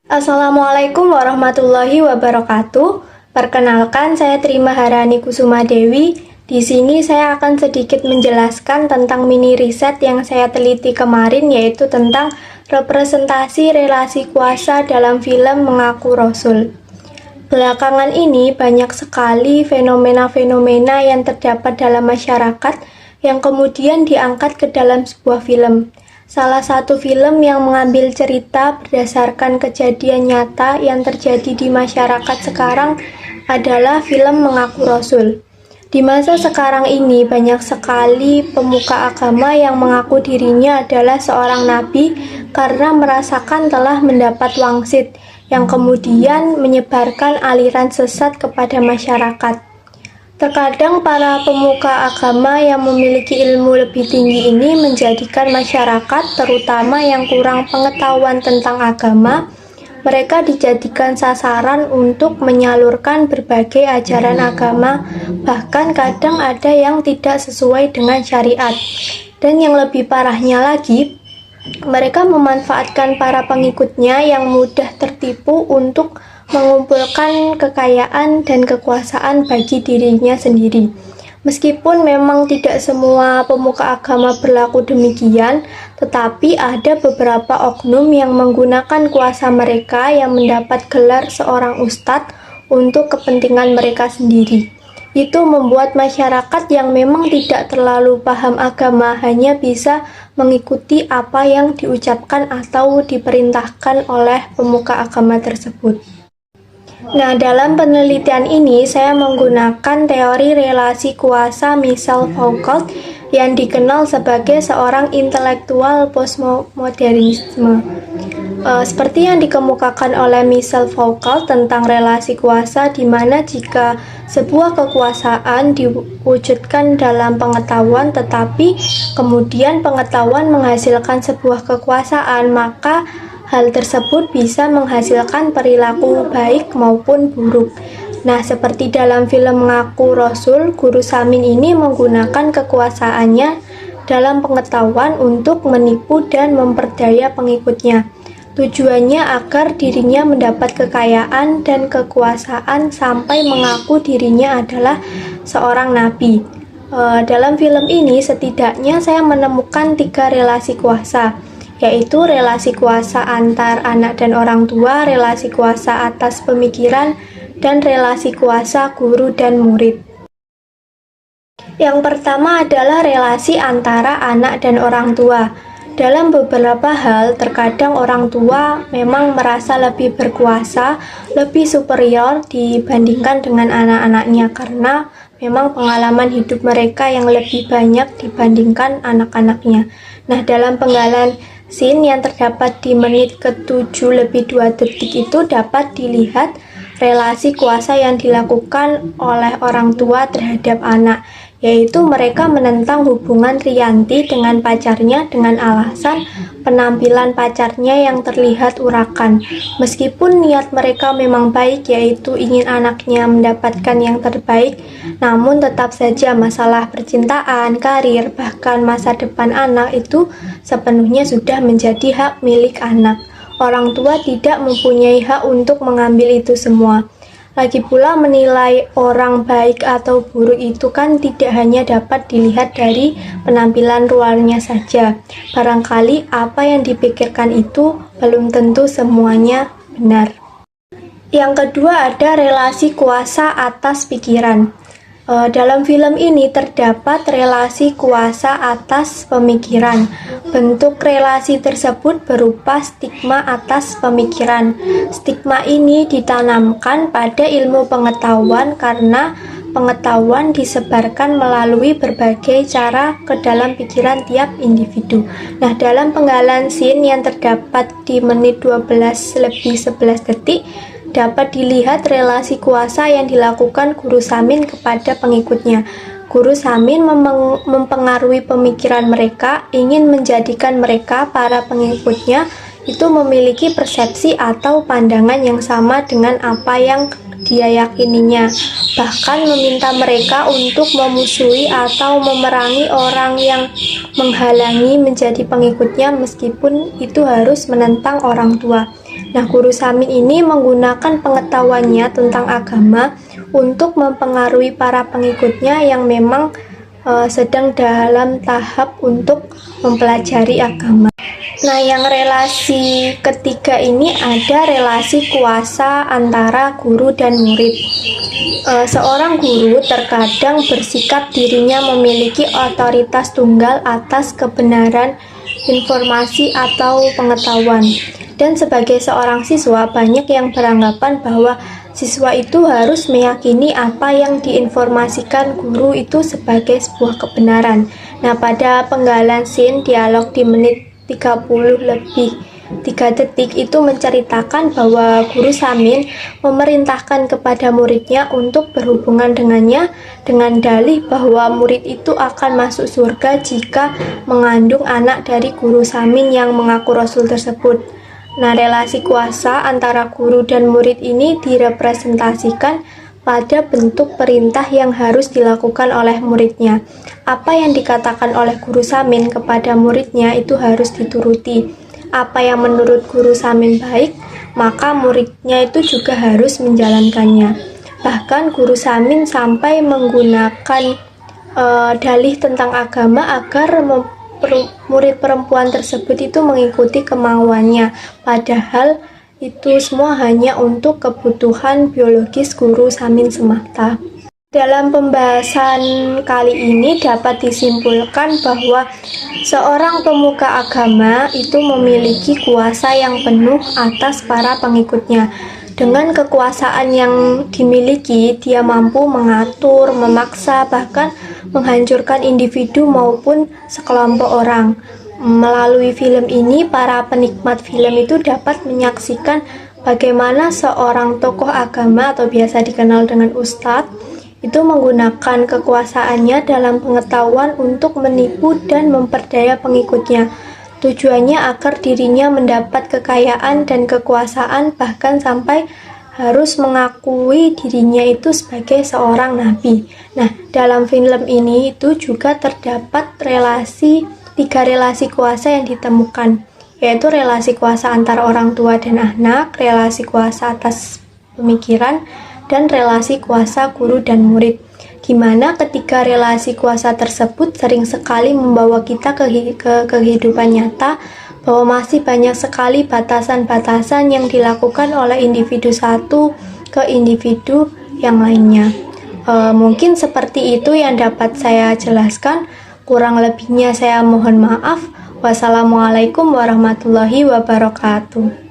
Assalamualaikum warahmatullahi wabarakatuh. Perkenalkan, saya Tri Maharani Kusuma Dewi. Di sini saya akan sedikit menjelaskan tentang mini riset yang saya teliti kemarin, yaitu tentang representasi relasi kuasa dalam film Mengaku Rasul. Belakangan ini banyak sekali fenomena-fenomena yang terdapat dalam masyarakat yang kemudian diangkat ke dalam sebuah film. Salah satu film yang mengambil cerita berdasarkan kejadian nyata yang terjadi di masyarakat sekarang adalah film Mengaku Rasul. Di masa sekarang ini banyak sekali pemuka agama yang mengaku dirinya adalah seorang nabi karena merasakan telah mendapat wangsit yang kemudian menyebarkan aliran sesat kepada masyarakat. Terkadang para pemuka agama yang memiliki ilmu lebih tinggi ini menjadikan masyarakat, terutama yang kurang pengetahuan tentang agama, mereka dijadikan sasaran untuk menyalurkan berbagai ajaran agama, bahkan kadang ada yang tidak sesuai dengan syariat. Dan yang lebih parahnya lagi, mereka memanfaatkan para pengikutnya yang mudah tertipu untuk mengumpulkan kekayaan dan kekuasaan bagi dirinya sendiri. Meskipun memang tidak semua pemuka agama berlaku demikian, tetapi ada beberapa oknum yang menggunakan kuasa mereka yang mendapat gelar seorang ustadz untuk kepentingan mereka sendiri. Itu membuat masyarakat yang memang tidak terlalu paham agama hanya bisa mengikuti apa yang diucapkan atau diperintahkan oleh pemuka agama tersebut. Nah, dalam penelitian ini saya menggunakan teori relasi kuasa Michel Foucault yang dikenal sebagai seorang intelektual postmodernisme. Seperti yang dikemukakan oleh Michel Foucault tentang relasi kuasa, di mana jika sebuah kekuasaan diwujudkan dalam pengetahuan tetapi kemudian pengetahuan menghasilkan sebuah kekuasaan, maka hal tersebut bisa menghasilkan perilaku baik maupun buruk. Nah, seperti dalam film Mengaku Rasul, Guru Samin ini menggunakan kekuasaannya dalam pengetahuan untuk menipu dan memperdaya pengikutnya. Tujuannya agar dirinya mendapat kekayaan dan kekuasaan sampai mengaku dirinya adalah seorang nabi. Dalam film ini setidaknya saya menemukan 3 relasi kuasa, yaitu relasi kuasa antar anak dan orang tua, relasi kuasa atas pemikiran, dan relasi kuasa guru dan murid. Yang pertama adalah relasi antara anak dan orang tua. Dalam beberapa hal, terkadang orang tua memang merasa lebih berkuasa, lebih superior dibandingkan dengan anak-anaknya karena memang pengalaman hidup mereka yang lebih banyak dibandingkan anak-anaknya. Nah, dalam penggalan scene yang terdapat di menit ke-7 lebih 2 detik itu dapat dilihat relasi kuasa yang dilakukan oleh orang tua terhadap anak, yaitu mereka menentang hubungan Rianti dengan pacarnya dengan alasan penampilan pacarnya yang terlihat urakan. Meskipun niat mereka memang baik, yaitu ingin anaknya mendapatkan yang terbaik, namun tetap saja masalah percintaan, karir, bahkan masa depan anak itu sepenuhnya sudah menjadi hak milik anak. Orang tua tidak mempunyai hak untuk mengambil itu semua. Lagi pula menilai orang baik atau buruk itu kan tidak hanya dapat dilihat dari penampilan luarnya saja. Barangkali apa yang dipikirkan itu belum tentu semuanya benar. Yang kedua ada relasi kuasa atas pikiran. Dalam film ini terdapat relasi kuasa atas pemikiran. Bentuk relasi tersebut berupa stigma atas pemikiran. Stigma ini ditanamkan pada ilmu pengetahuan karena pengetahuan disebarkan melalui berbagai cara ke dalam pikiran tiap individu. Nah, dalam penggalan scene yang terdapat di menit 12 lebih 11 detik, dapat dilihat relasi kuasa yang dilakukan Guru Samin kepada pengikutnya. Guru Samin mempengaruhi pemikiran mereka, ingin menjadikan mereka, para pengikutnya, itu memiliki persepsi atau pandangan yang sama dengan apa yang dia yakininya. Bahkan meminta mereka untuk memusuhi atau memerangi orang yang menghalangi menjadi pengikutnya meskipun itu harus menentang orang tua. Nah, guru Samin ini menggunakan pengetahuannya tentang agama untuk mempengaruhi para pengikutnya yang memang sedang dalam tahap untuk mempelajari agama. Nah, yang relasi ketiga ini ada relasi kuasa antara guru dan murid. Seorang guru terkadang bersikap dirinya memiliki otoritas tunggal atas kebenaran informasi atau pengetahuan. Dan sebagai seorang siswa, banyak yang beranggapan bahwa siswa itu harus meyakini apa yang diinformasikan guru itu sebagai sebuah kebenaran. Nah, pada penggalan scene dialog di menit 30 lebih 3 detik itu menceritakan bahwa guru Samin memerintahkan kepada muridnya untuk berhubungan dengannya dengan dalih bahwa murid itu akan masuk surga jika mengandung anak dari guru Samin yang mengaku Rasul tersebut. Nah, relasi kuasa antara guru dan murid ini direpresentasikan pada bentuk perintah yang harus dilakukan oleh muridnya. Apa yang dikatakan oleh guru Samin kepada muridnya itu harus dituruti. Apa yang menurut guru Samin baik, maka muridnya itu juga harus menjalankannya. Bahkan guru Samin sampai menggunakan dalih tentang agama agar murid perempuan tersebut itu mengikuti kemauannya, padahal itu semua hanya untuk kebutuhan biologis guru Samin semata. Dalam pembahasan kali ini dapat disimpulkan bahwa seorang pemuka agama itu memiliki kuasa yang penuh atas para pengikutnya. Dengan kekuasaan yang dimiliki, dia mampu mengatur, memaksa, bahkan menghancurkan individu maupun sekelompok orang. Melalui film ini, para penikmat film itu dapat menyaksikan bagaimana seorang tokoh agama atau biasa dikenal dengan ustadz itu menggunakan kekuasaannya dalam pengetahuan untuk menipu dan memperdaya pengikutnya. Tujuannya agar dirinya mendapat kekayaan dan kekuasaan, bahkan sampai harus mengakui dirinya itu sebagai seorang nabi. Nah, dalam film ini itu juga terdapat tiga relasi kuasa yang ditemukan, yaitu relasi kuasa antara orang tua dan anak, relasi kuasa atas pemikiran, dan relasi kuasa guru dan murid. Gimana ketika relasi kuasa tersebut sering sekali membawa kita ke kehidupan nyata, bahwa masih banyak sekali batasan-batasan yang dilakukan oleh individu satu ke individu yang lainnya. Mungkin seperti itu yang dapat saya jelaskan. Kurang lebihnya saya mohon maaf. Wassalamualaikum warahmatullahi wabarakatuh.